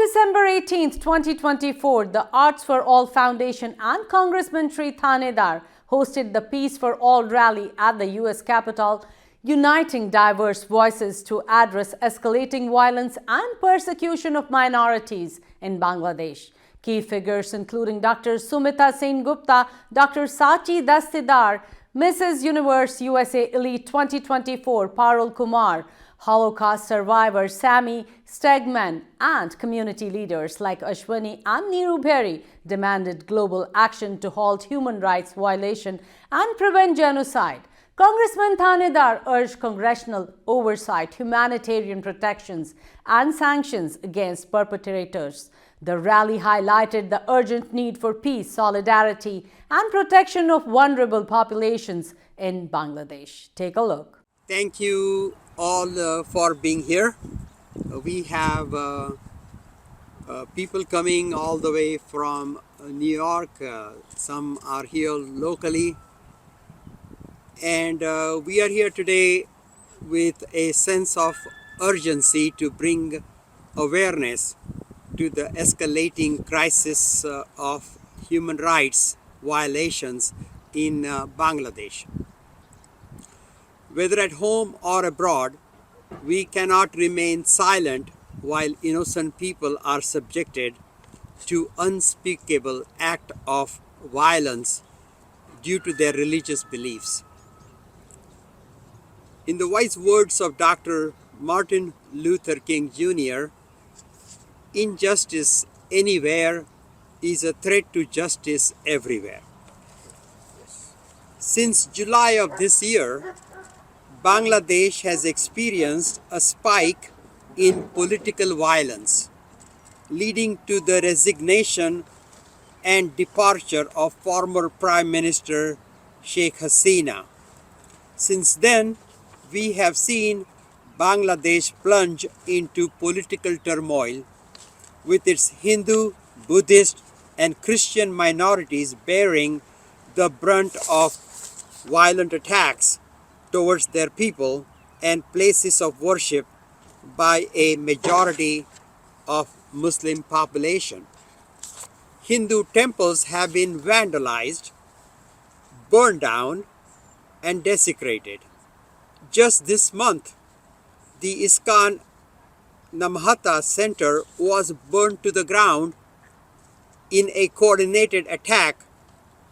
December 18, 2024, the Arts for All Foundation and Congressman Shri Thanedar hosted the Peace for All rally at the US Capitol, uniting diverse voices to address escalating violence and persecution of minorities in Bangladesh. Key figures including Dr. Sumita SenGupta, Dr. Sachi Dastidar, Mrs. Universe USA Elite 2024 Parul Kumar, Holocaust survivor Sami Steigmann, and community leaders like Ashwani and Neeru Beri demanded global action to halt human rights violation and prevent genocide. Congressman Thanedar urged congressional oversight, humanitarian protections, and sanctions against perpetrators. The rally highlighted the urgent need for peace, solidarity, and protection of vulnerable populations in Bangladesh. Take a look. Thank you all for being here. We have people coming all the way from New York. Some are here locally. And we are here today with a sense of urgency to bring awareness to the escalating crisis of human rights violations in Bangladesh. Whether at home or abroad, we cannot remain silent while innocent people are subjected to unspeakable act of violence due to their religious beliefs. In the wise words of Dr. Martin Luther King Jr., injustice anywhere is a threat to justice everywhere. Since July of this year, Bangladesh has experienced a spike in political violence, leading to the resignation and departure of former Prime Minister Sheikh Hasina. Since then, we have seen Bangladesh plunge into political turmoil, with its Hindu, Buddhist, and Christian minorities bearing the brunt of violent attacks towards their people and places of worship by a majority of Muslim population. Hindu temples have been vandalized, burned down, and desecrated. Just this month, the ISKCON Namhata Center was burned to the ground in a coordinated attack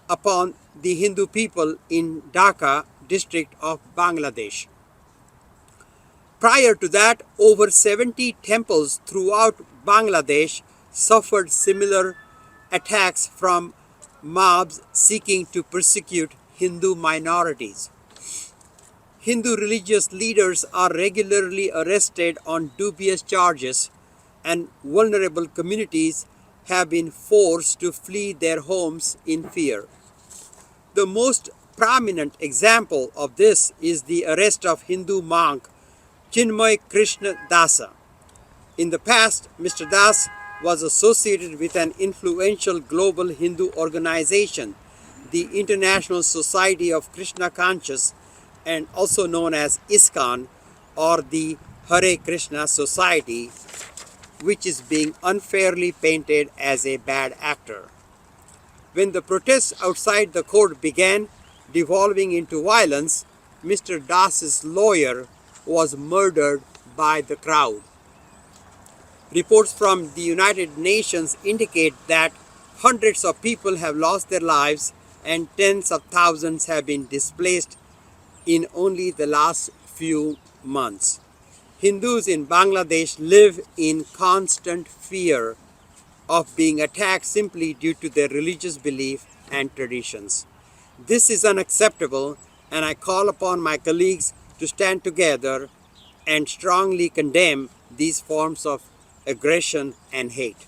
upon the Hindu people in Dhaka district of Bangladesh. Prior to that, over 70 temples throughout Bangladesh suffered similar attacks from mobs seeking to persecute Hindu minorities. Hindu religious leaders are regularly arrested on dubious charges, and vulnerable communities have been forced to flee their homes in fear. The most prominent example of this is the arrest of Hindu monk Chinmay Krishna Dasa. In the past, Mr. Das was associated with an influential global Hindu organization, the International Society of Krishna Conscious, and also known as ISKCON, or the Hare Krishna Society, which is being unfairly painted as a bad actor. When the protests outside the court began devolving into violence, Mr. Das's lawyer was murdered by the crowd. Reports from the United Nations indicate that hundreds of people have lost their lives and tens of thousands have been displaced in only the last few months. Hindus in Bangladesh live in constant fear of being attacked simply due to their religious belief and traditions. This is unacceptable, and I call upon my colleagues to stand together and strongly condemn these forms of aggression and hate.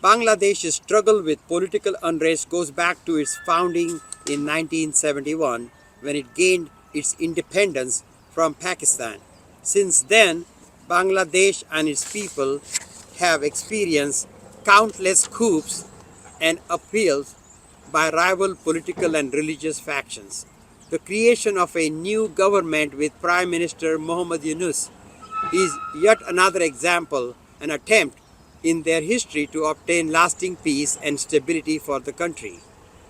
Bangladesh's struggle with political unrest goes back to its founding in 1971, when it gained its independence from Pakistan. Since then, Bangladesh and its people have experienced countless coups and upheavals by rival political and religious factions. The creation of a new government with Prime Minister Muhammad Yunus is yet another example, an attempt in their history to obtain lasting peace and stability for the country.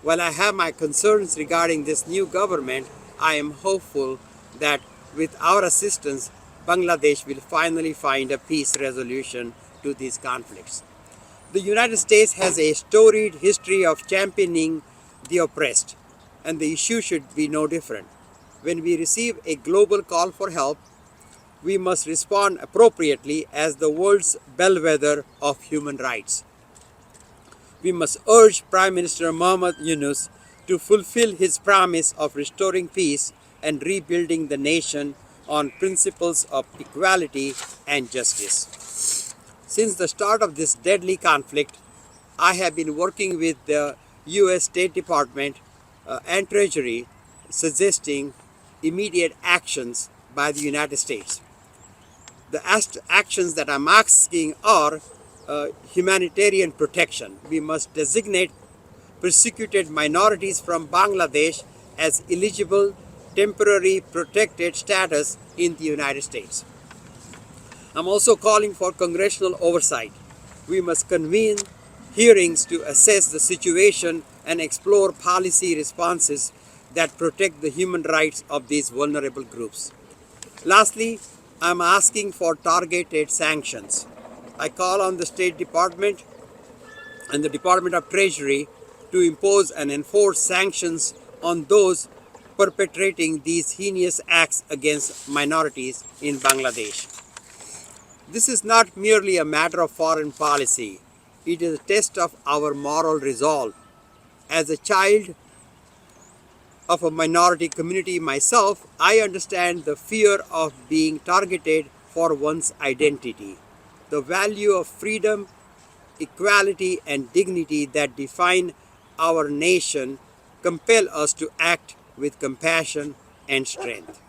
While I have my concerns regarding this new government, I am hopeful that with our assistance, Bangladesh will finally find a peace resolution to these conflicts. The United States has a storied history of championing the oppressed, and the issue should be no different. When we receive a global call for help, we must respond appropriately as the world's bellwether of human rights. We must urge Prime Minister Muhammad Yunus to fulfill his promise of restoring peace and rebuilding the nation on principles of equality and justice. Since the start of this deadly conflict, I have been working with the U.S. State Department and Treasury suggesting immediate actions by the United States. The actions that I'm asking are humanitarian protection. We must designate persecuted minorities from Bangladesh as eligible temporary protected status in the United States. I'm also calling for congressional oversight. We must convene hearings to assess the situation and explore policy responses that protect the human rights of these vulnerable groups. Lastly, I'm asking for targeted sanctions. I call on the State Department and the Department of Treasury to impose and enforce sanctions on those perpetrating these heinous acts against minorities in Bangladesh. This is not merely a matter of foreign policy. It is a test of our moral resolve. As a child of a minority community myself, I understand the fear of being targeted for one's identity. The value of freedom, equality, and dignity that define our nation compel us to act with compassion and strength.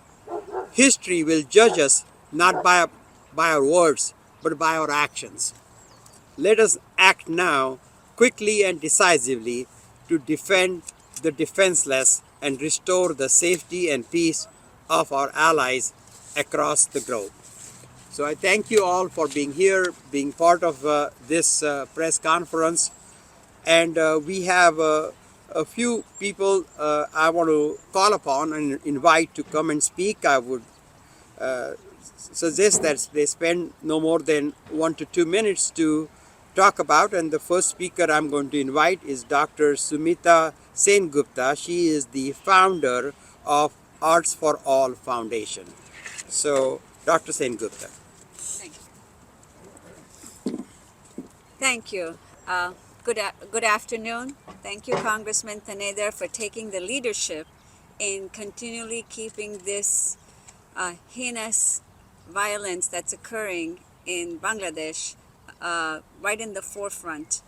History will judge us not by our words, but by our actions. Let us act now, quickly and decisively, to defend the defenseless and restore the safety and peace of our allies across the globe. So I thank you all for being here, being part of this press conference. And we have a few people I want to call upon and invite to come and speak. I would suggest that they spend no more than 1 to 2 minutes to talk about. And the first speaker I'm going to invite is Dr. Sumita SenGupta. She is the founder of Arts for All Foundation. So, Dr. SenGupta. Thank you. Good afternoon. Thank you, Congressman Thanedar, for taking the leadership in continually keeping this heinous violence that's occurring in Bangladesh right in the forefront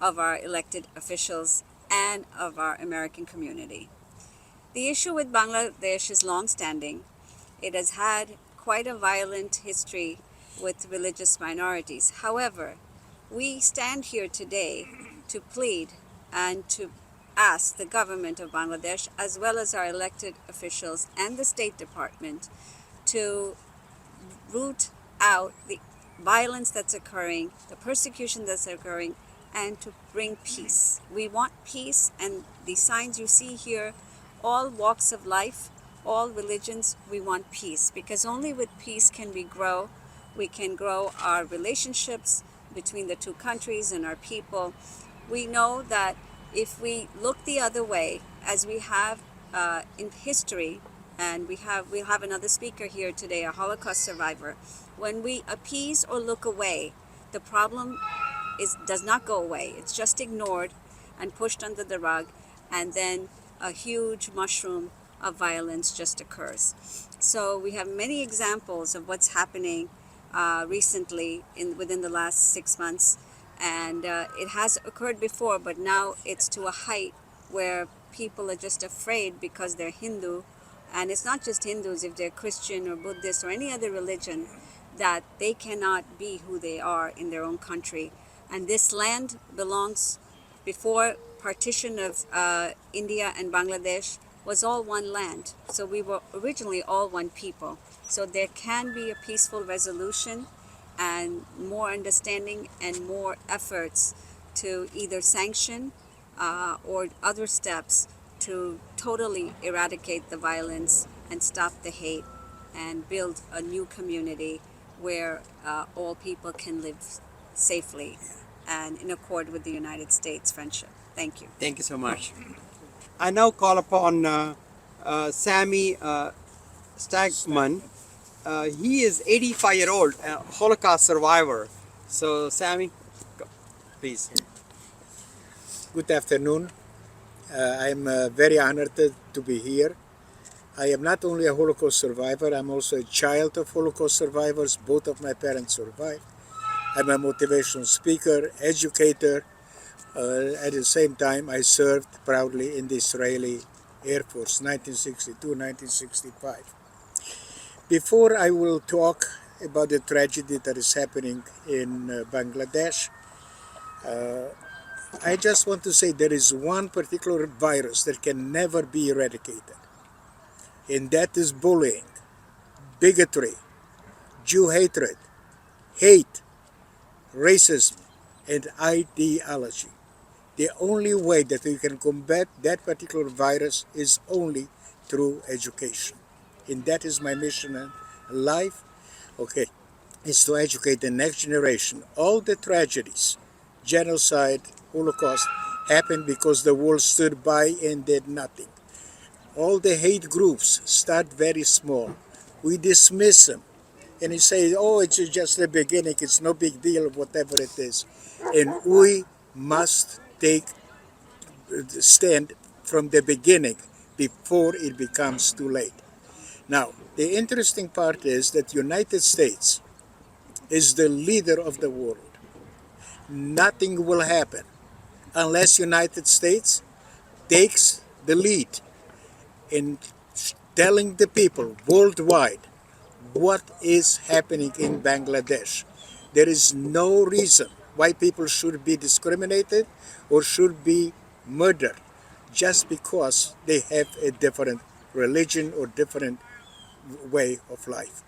of our elected officials and of our American community. The issue with Bangladesh is long-standing. It has had quite a violent history with religious minorities. However, we stand here today to plead and to ask the government of Bangladesh, as well as our elected officials and the State Department, to root out the violence that's occurring, the persecution that's occurring, and to bring peace. We want peace, and the signs you see here, all walks of life, all religions, we want peace, because only with peace can we grow. We can grow our relationships between the two countries and our people. We know that if we look the other way, as we have in history, and we'll have another speaker here today, a Holocaust survivor, when we appease or look away, the problem does not go away. It's just ignored and pushed under the rug, and then a huge mushroom of violence just occurs. So we have many examples of what's happening recently within the last 6 months, and it has occurred before, but now it's to a height where people are just afraid because they're Hindu, and it's not just Hindus, if they're Christian or Buddhist or any other religion, that they cannot be who they are in their own country. And this land belongs, before partition of India and Bangladesh, was all one land. So we were originally all one people. So there can be a peaceful resolution, and more understanding and more efforts to either sanction or other steps to totally eradicate the violence and stop the hate and build a new community where all people can live safely and in accord with the United States friendship. Thank you. Thank you so much. I now call upon Sami Steigmann. He is 85-year-old Holocaust survivor. So Sami, please. Good afternoon. I'm very honored to be here. I am not only a Holocaust survivor, I'm also a child of Holocaust survivors. Both of my parents survived. I'm a motivational speaker, educator. At the same time, I served proudly in the Israeli Air Force, 1962-1965. Before I will talk about the tragedy that is happening in Bangladesh, I just want to say there is one particular virus that can never be eradicated, and that is bullying, bigotry, Jew hatred, hate, racism, and ideology. The only way that we can combat that particular virus is only through education. And that is my mission in life, okay, is to educate the next generation. All the tragedies, genocide, Holocaust, happened because the world stood by and did nothing. All the hate groups start very small. We dismiss them. And you say, oh, it's just the beginning, it's no big deal, whatever it is. And we must take stand from the beginning before it becomes too late. Now, the interesting part is that United States is the leader of the world. Nothing will happen unless United States takes the lead in telling the people worldwide what is happening in Bangladesh. There is no reason why people should be discriminated or should be murdered just because they have a different religion or different way of life.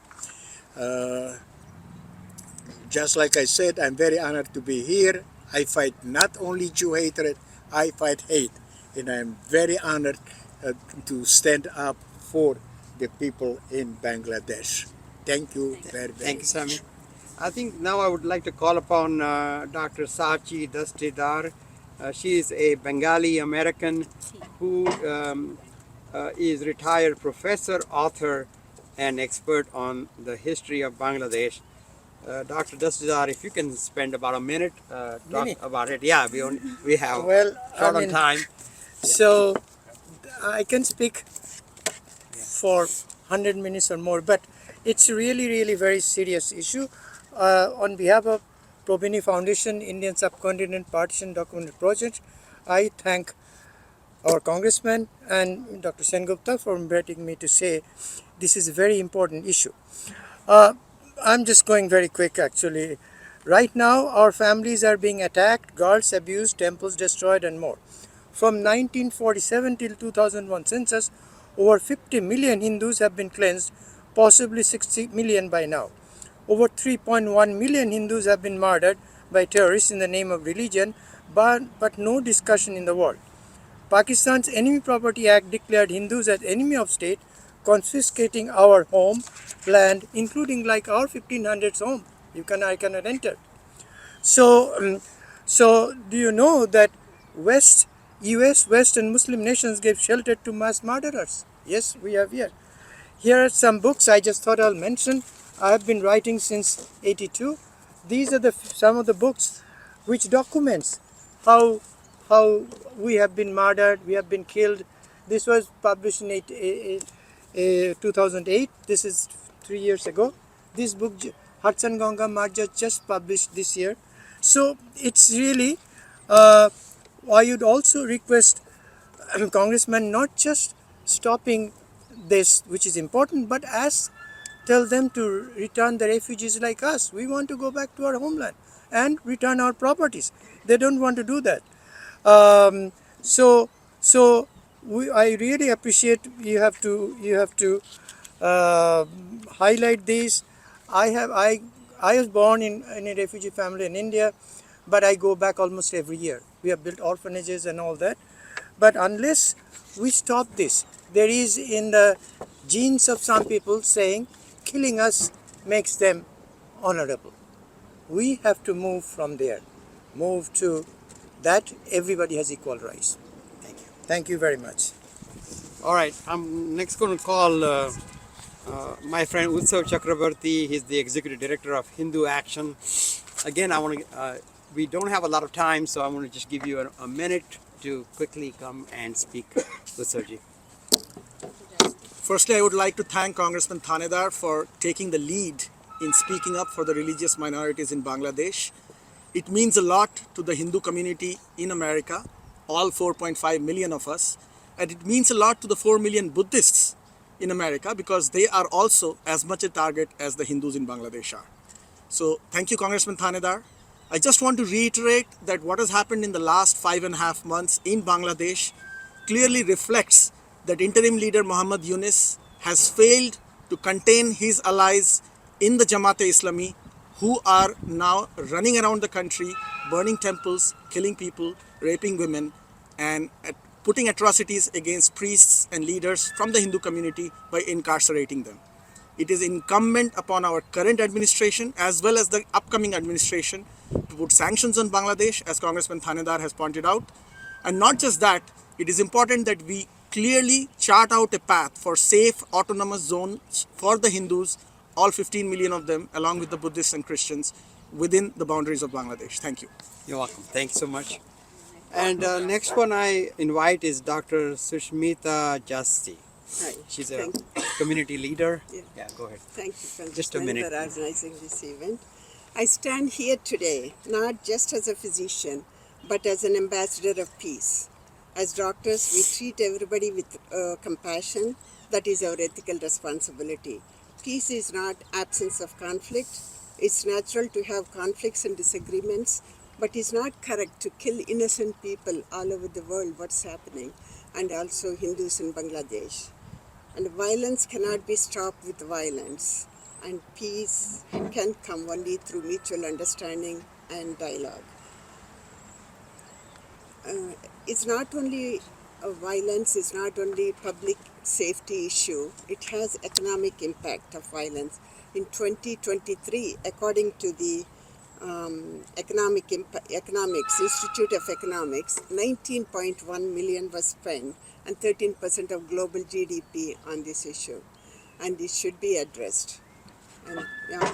Just like I said, I'm very honored to be here. I fight not only Jew hatred, I fight hate. And I'm very honored to stand up for the people in Bangladesh. Thank you very, very Thank you, Sami. much. I think now I would like to call upon Dr. Sachi Dastidar. She is a Bengali American who is retired professor, author, and expert on the history of Bangladesh. Dr. Dastidar, if you can spend about a minute talk about it. Yeah, we have Well, short on time. so I can speak for 100 minutes or more, but it's really, really very serious issue. On behalf of Probini Foundation, Indian Subcontinent Partition Document Project, I thank our Congressman and Dr. SenGupta for inviting me to say this is a very important issue. I'm just going very quick actually. Right now, our families are being attacked, girls abused, temples destroyed, and more. From 1947 till 2001 census, over 50 million Hindus have been cleansed, possibly 60 million by now. Over 3.1 million Hindus have been murdered by terrorists in the name of religion, but no discussion in the world. Pakistan's Enemy Property Act declared Hindus as enemy of state, confiscating our home, land, including like our 1500s home. I cannot enter. So do you know that US, West and Muslim nations gave shelter to mass murderers? Yes, we have here. Here are some books I just thought I'll mention. I have been writing since 82. These are some of the books which documents how we have been murdered, we have been killed. This was published in 2008. This is 3 years ago. This book, Hudson Ganga Marja, just published this year. So it's really, I would also request Congressman not just stopping this, which is important, but tell them to return the refugees like us. We want to go back to our homeland and return our properties. They don't want to do that. I really appreciate you have to highlight these. I I was born in a refugee family in India, but I go back almost every year. We have built orphanages and all that. But unless we stop this, there is in the genes of some people saying killing us makes them honorable. We have to move from there, move to that everybody has equal rights. Thank you. Thank you very much. All right, I'm next going to call my friend Utsav Chakrabarti. He's the executive director of Hindu Action. Again, I want to. We don't have a lot of time, so I want to just give you a minute to quickly come and speak, Utsavji. Firstly, I would like to thank Congressman Thanedar for taking the lead in speaking up for the religious minorities in Bangladesh. It means a lot to the Hindu community in America, all 4.5 million of us, and it means a lot to the 4 million Buddhists in America because they are also as much a target as the Hindus in Bangladesh are. So thank you, Congressman Thanedar. I just want to reiterate that what has happened in the last 5.5 months in Bangladesh clearly reflects that interim leader Muhammad Yunus has failed to contain his allies in the Jamaat-e-Islami who are now running around the country, burning temples, killing people, raping women, and putting atrocities against priests and leaders from the Hindu community by incarcerating them. It is incumbent upon our current administration as well as the upcoming administration to put sanctions on Bangladesh, as Congressman Thanedar has pointed out. And not just that, it is important that we clearly chart out a path for safe autonomous zones for the Hindus, all 15 million of them, along with the Buddhists and Christians, within the boundaries of Bangladesh. Thank you. You're welcome. Thanks so much. And next one I invite is Dr. Sumita Jasti. Hi. She's a community leader. Yeah. Go ahead. Thank you, Congressman, Just a minute. for organizing this event. I stand here today not just as a physician, but as an ambassador of peace. As doctors, we treat everybody with compassion. That is our ethical responsibility. Peace is not absence of conflict. It's natural to have conflicts and disagreements, but it's not correct to kill innocent people all over the world, what's happening, and also Hindus in Bangladesh. And violence cannot be stopped with violence, and peace can come only through mutual understanding and dialogue. It's not only violence, it's not only public safety issue, it has economic impact of violence. In 2023, according to the Economics Institute of Economics, 19.1 million was spent and 13% of global GDP on this issue, and this should be addressed. And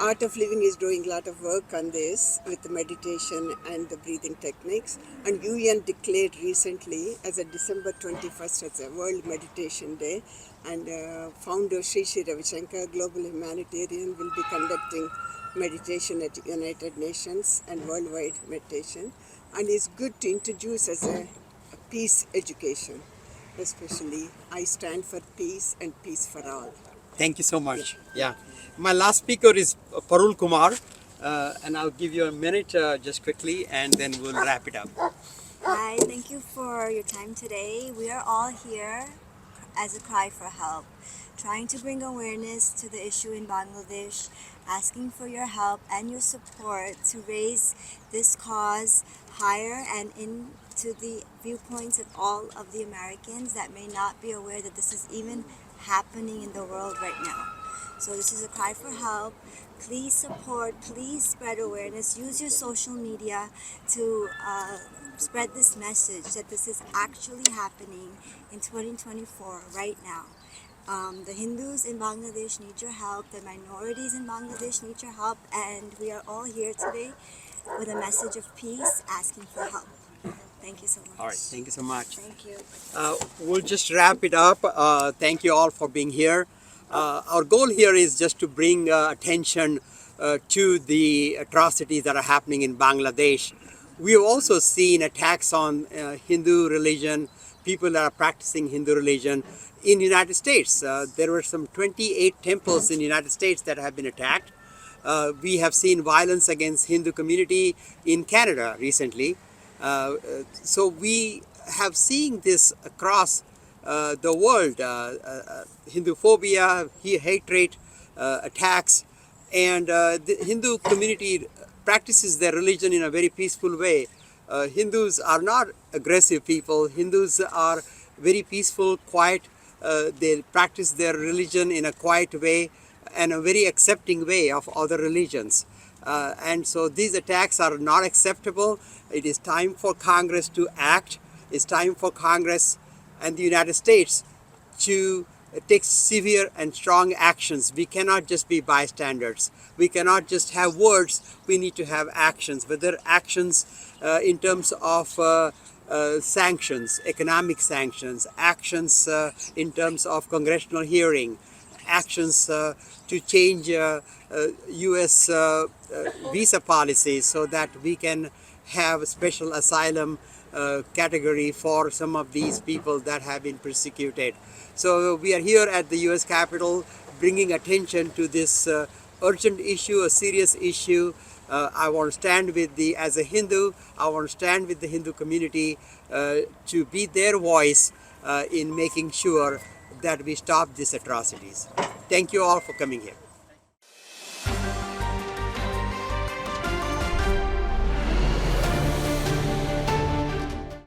Art of Living is doing a lot of work on this with the meditation and the breathing techniques, and UN declared recently as a December 21st as a World Meditation Day, and founder Shri Ravi Shankar, global humanitarian, will be conducting meditation at United Nations and worldwide meditation, and it's good to introduce as a peace education. Especially, I stand for peace and peace for all. Thank you so much. Yeah. My last speaker is Parul Kumar, and I'll give you a minute just quickly, and then we'll wrap it up. Hi, thank you for your time today. We are all here as a cry for help, trying to bring awareness to the issue in Bangladesh, asking for your help and your support to raise this cause higher and into the viewpoints of all of the Americans that may not be aware that this is even happening in the world right now. So this is a cry for help. Please support, please spread awareness, use your social media to spread this message that this is actually happening in 2024 right now. The Hindus in Bangladesh need your help, the minorities in Bangladesh need your help, and we are all here today with a message of peace, asking for help. Thank you so much. All right. Thank you so much. Thank you. We'll just wrap it up. Thank you all for being here. Our goal here is just to bring attention to the atrocities that are happening in Bangladesh. We have also seen attacks on Hindu religion, people that are practicing Hindu religion in the United States. There were some 28 temples in the United States that have been attacked. We have seen violence against Hindu community in Canada recently. So we have seen this across the world, Hindu phobia, hatred, attacks, and the Hindu community practices their religion in a very peaceful way. Hindus are not aggressive people. Hindus are very peaceful, quiet. They practice their religion in a quiet way and a very accepting way of other religions. And so these attacks are not acceptable. It is time for Congress to act. It's time for Congress and the United States to take severe and strong actions. We cannot just be bystanders. We cannot just have words. We need to have actions, whether actions in terms of sanctions, economic sanctions, actions in terms of congressional hearing, actions to change U.S. Visa policies so that we can have a special asylum category for some of these people that have been persecuted. So we are here at the U.S. Capitol bringing attention to this urgent issue, a serious issue. I want to stand with as a Hindu, I want to stand with the Hindu community to be their voice in making sure that we stop these atrocities. Thank you all for coming here.